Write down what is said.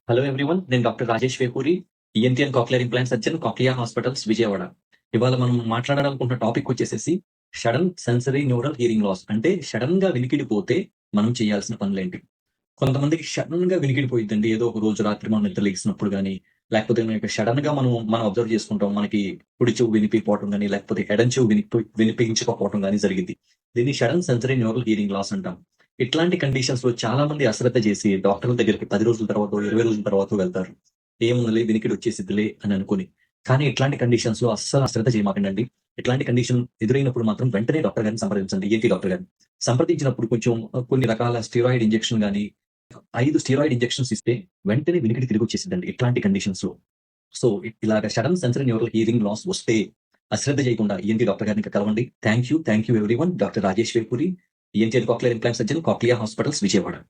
Hello everyone. నేను doctor Rajesh Vepuri, ENT and cochlear implant surgeon, cochlea hospitals, Vijayawada. ఇవాళ మనం మాట్లాడాలనుకుంటున్న టాపిక్ వచ్చేసేసి sudden sensory neural hearing loss. అంటే సడన్ గా వినికిడి మనం చేయాల్సిన పనులేంటి? కొంతమందికి సడన్ గా వినికిడి పోయిద్దండి. ఏదో ఒక రోజు రాత్రి మనం నిద్ర లేసినప్పుడు గానీ, లేకపోతే సడన్ గా మనం అబ్జర్వ్ చేసుకుంటాం. మనకి కుడి చెవు వినిపిపోవటం గానీ, లేకపోతే ఎడం చెవు వినిపించకపోవటం గానీ జరిగిద్ది. దీన్ని sudden sensory neural hearing loss అంటాం. ఇట్లాంటి కండిషన్స్ లో చాలా మంది అశ్రద్ధ చేసి డాక్టర్ల దగ్గరికి 10 రోజుల తర్వాత, 20 రోజుల తర్వాత వెళ్తారు. ఏముందిలే వినికిడి వచ్చేసిద్దిలే అని అనుకుని. కానీ ఇట్లాంటి కండిషన్స్ లో అస్సలు అశ్రద్ధ చేయమాకండి. ఇట్లాంటి కండిషన్ ఎదురైనప్పుడు మాత్రం వెంటనే డాక్టర్ గారిని సంప్రదించండి. ఈఎన్టీ డాక్టర్ గారిని. సంప్రదించినప్పుడు కొంచెం కొన్ని రకాల స్టెరాయిడ్ ఇంజెక్షన్ గానీ, 5 స్టెరాయిడ్ ఇంజెక్షన్స్ ఇస్తే వెంటనే వినికిడి తిరిగొచ్చేసిద్దండి ఇట్లాంటి కండిషన్స్ లో. సో ఇలాగ sudden sensory neural hearing loss వస్తే అశ్రద్ధ చేయకుండా ఈఎన్టీ డాక్టర్ గారిని కలవండి. Thank you everyone. Doctor Rajesh Vepuri, ENT and cochlear implant surgeon, cochlea hospitals, Vijayawada.